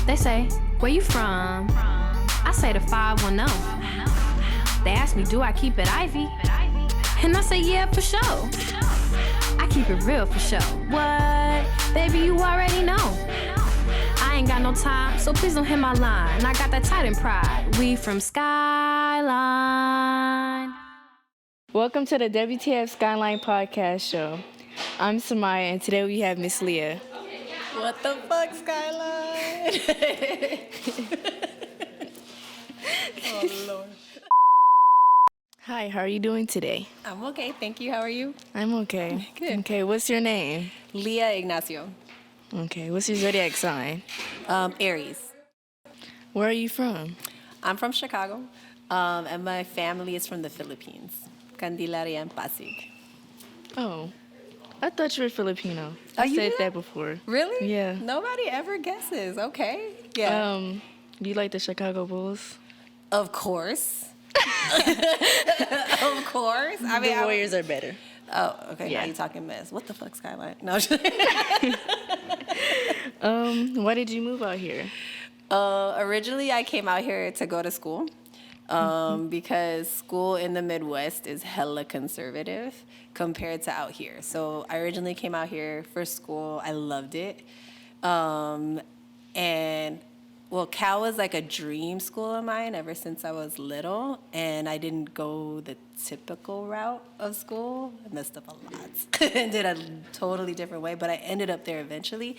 They say, where you from? I say the 510. They ask me, do I keep it Ivy? And I say, yeah, for sure. I keep it real for sure. What? Baby, you already know. I ain't got no time, so please don't hit my line. I got that Titan pride. We from Skyline. Welcome to the WTF Skyline podcast show. I'm Samyah, and today we have Miss Leah. What the fuck, Skyline? Oh, Lord. Hi, how are you doing today? I'm okay, thank you. How are you? I'm okay. Good. Okay, what's your name? Leah Ignacio. Okay, what's your zodiac sign? Aries. Where are you from? I'm from Chicago, and my family is from the Philippines. Candelaria and Pasig. Oh, I thought you were Filipino. Oh, I you said did? that before. Really? Yeah. Nobody ever guesses. Okay. Yeah. Do you like the Chicago Bulls? Of course. Of course. I mean, the Warriors are better. Oh, okay. Yeah. Now you're talking mess. What the fuck, Skyline? No. Why did you move out here? Originally, I came out here to go to school because school in the Midwest is hella conservative compared to out here. So I originally came out here for school. I loved it. And well, Cal was like a dream school of mine ever since I was little, and I didn't go the typical route of school. I messed up a lot and did a totally different way, but I ended up there eventually.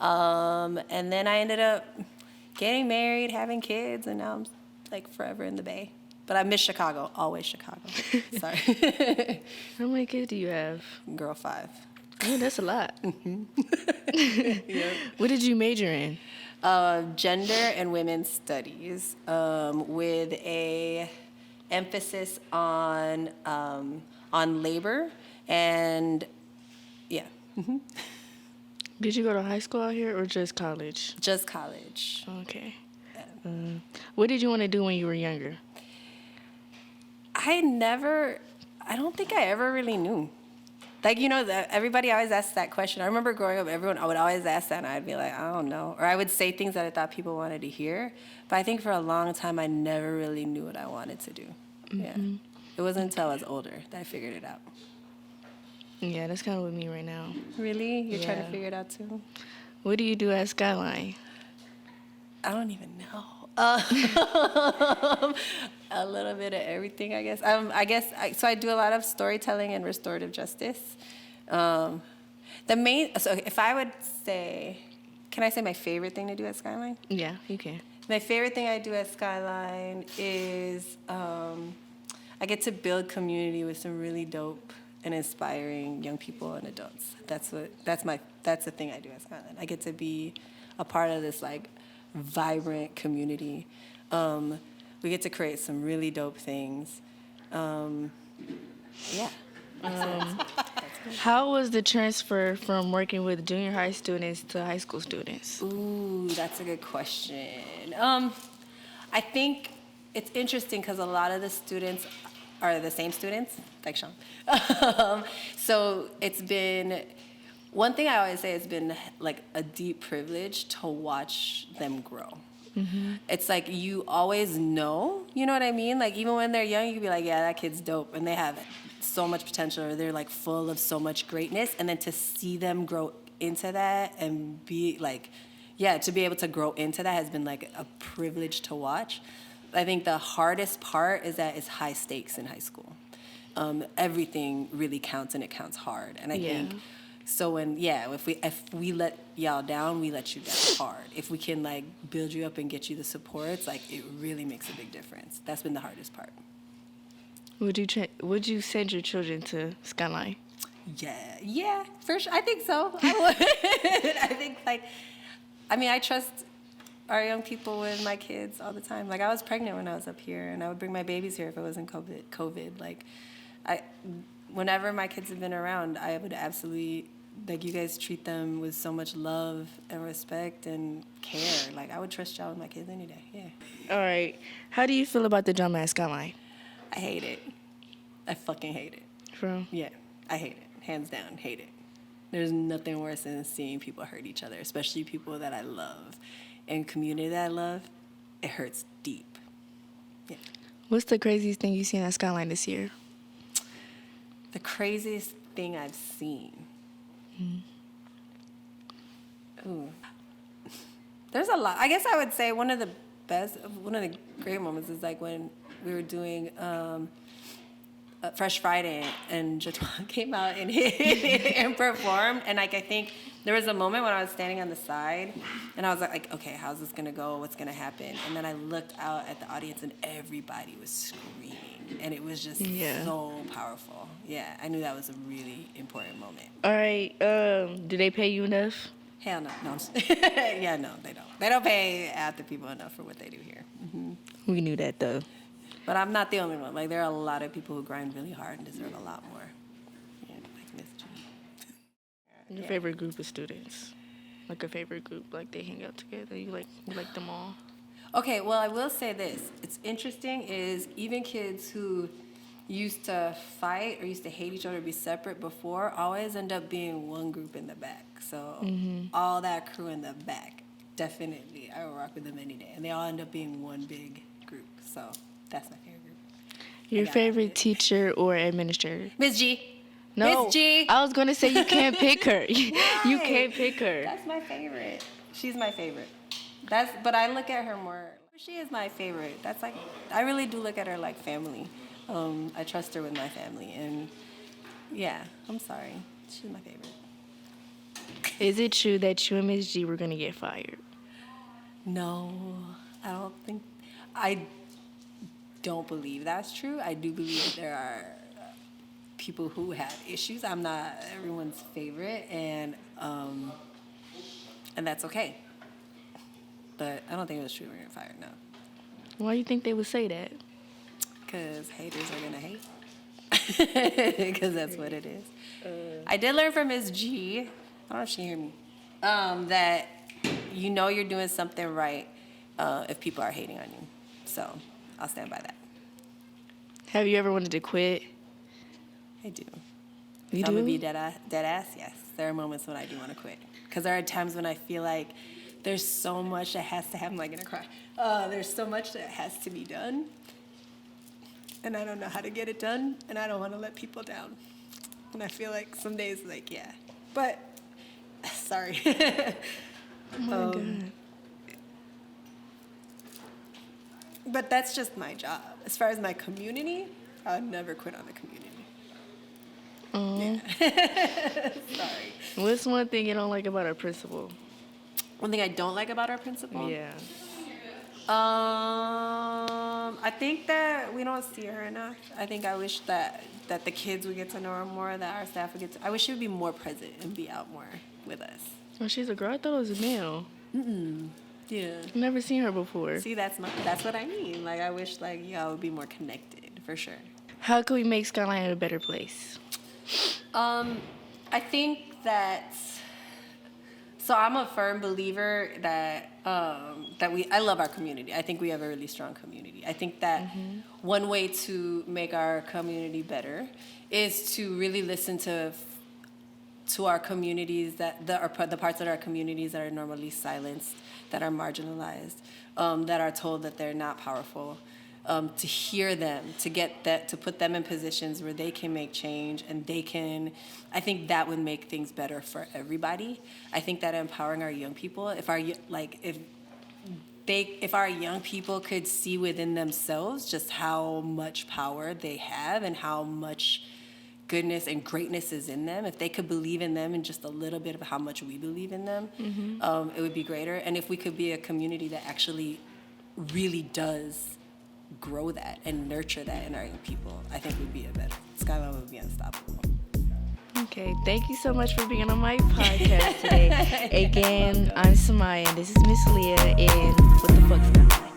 And then I ended up getting married, having kids, and now I'm like forever in the Bay. But I miss Chicago, always Chicago. Sorry. How many kids do you have? Girl 5. Oh, that's a lot. Yeah. What did you major in? Gender and women's studies, with a emphasis on labor and yeah. Did you go to high school out here or just college? Just college. Okay. What did you want to do when you were younger? I don't think I ever really knew. Like, you know, everybody always asks that question. I remember growing up, I would always ask that, and I'd be like, I don't know. Or I would say things that I thought people wanted to hear. But I think for a long time, I never really knew what I wanted to do. Mm-hmm. Yeah. It wasn't until I was older that I figured it out. Yeah, that's kind of with me right now. Really? You're trying Yeah. to figure it out, too? What do you do at Skyline? I don't even know. A little bit of everything, I guess. So I do a lot of storytelling and restorative justice. So if I would say, can I say my favorite thing to do at Skyline? Yeah, you can. My favorite thing I do at Skyline is I get to build community with some really dope and inspiring young people and adults. That's the thing I do at Skyline. I get to be a part of this like vibrant community. We get to create some really dope things. Yeah. How was the transfer from working with junior high students to high school students? Ooh, that's a good question. I think it's interesting because a lot of the students are the same students, like Sean. So it's been, one thing I always say, it's been like a deep privilege to watch them grow. Mm-hmm. It's like you always know, you know what I mean? Like even when they're young, you can be like, yeah, that kid's dope. And they have so much potential, or they're like full of so much greatness. And then to see them grow into that and be like, yeah, to be able to grow into that has been like a privilege to watch. I think the hardest part is that it's high stakes in high school. Everything really counts, and it counts hard. And I think, so if we let y'all down, we let you down hard. If we can like build you up and get you the supports, like it really makes a big difference. That's been the hardest part. Would you send your children to Skyline? Yeah, for sure. I think so. I would. I trust our young people with my kids all the time. Like I was pregnant when I was up here, and I would bring my babies here if it wasn't COVID. Like whenever my kids have been around, I would absolutely, like, you guys treat them with so much love and respect and care. Like, I would trust y'all with my kids any day, yeah. All right. How do you feel about the drama at Skyline? I hate it. I fucking hate it. Yeah, I hate it. Hands down, hate it. There's nothing worse than seeing people hurt each other, especially people that I love. and community that I love, it hurts deep. Yeah. What's the craziest thing you've seen at Skyline this year? The craziest thing I've seen. Ooh. There's a lot. I guess I would say one of the great moments is like when we were doing Fresh Friday and Jatwan came out and and performed. And like I think there was a moment when I was standing on the side and I was like, okay, how's this gonna go? What's gonna happen? And then I looked out at the audience and everybody was screaming. And it was just so powerful. Yeah, I knew that was a really important moment. All right, do they pay you enough? Hell no. No. Yeah, no, they don't. They don't pay half the people enough for what they do here. Mm-hmm. We knew that, though. But I'm not the only one. Like, there are a lot of people who grind really hard and deserve a lot more. Yeah, like Miss G. Your favorite group of students? Like a favorite group, like they hang out together. You like them all? Okay, well, I will say this. It's interesting is even kids who used to fight or used to hate each other or be separate before always end up being one group in the back. So all that crew in the back, definitely, I will rock with them any day. And they all end up being one big group. So that's my favorite group. Your favorite teacher or administrator? Miss G. No, Miss G. I was going to say you can't pick her. You can't pick her. That's my favorite. She's my favorite. But I look at her more. She is my favorite. That's like, I really do look at her like family. I trust her with my family. And yeah, I'm sorry. She's my favorite. Is it true that you and Miss G were going to get fired? No, I don't believe that's true. I do believe there are people who have issues. I'm not everyone's favorite, and that's okay. But I don't think it was true we're going to get fired, no. Why do you think they would say that? Because haters are going to hate. Because that's what it is. I did learn from Ms. G, I don't know if she can hear me, that you know you're doing something right if people are hating on you. So I'll stand by that. Have you ever wanted to quit? I do. You If do? I'm going to be dead ass, yes. There are moments when I do want to quit. Because there are times when I feel like there's so much that has to happen. I'm going to cry. There's so much that has to be done. And I don't know how to get it done. And I don't want to let people down. And I feel like some days, like, yeah. But, sorry. Oh, my God. But that's just my job. As far as my community, I would never quit on the community. Yeah. Sorry. What's one thing you don't like about our principal? One thing I don't like about our principal? Yeah. I think that we don't see her enough. I think I wish that the kids would get to know her more, that our staff would get to... I wish she would be more present and be out more with us. Oh, she's a girl? I thought it was a male. Yeah. I've never seen her before. See, that's what I mean. Like, I wish, like, y'all would be more connected, for sure. How can we make Skyline a better place? I think that... So I'm a firm believer that I love our community. I think we have a really strong community. I think that one way to make our community better is to really listen to our communities, the parts of our communities that are normally silenced, that are marginalized, that are told that they're not powerful. To hear them, to put them in positions where they can make change and I think that would make things better for everybody. I think that empowering our young people, if our young people could see within themselves just how much power they have and how much goodness and greatness is in them, if they could believe in them and just a little bit of how much we believe in them, it would be greater. And if we could be a community that actually really does grow that and nurture that in our young people, I think we'd be Skyline would be unstoppable. Okay, thank you so much for being on my podcast today. Again, I'm Samyah, and this is Miss Leah, and what the fuck, Skyline?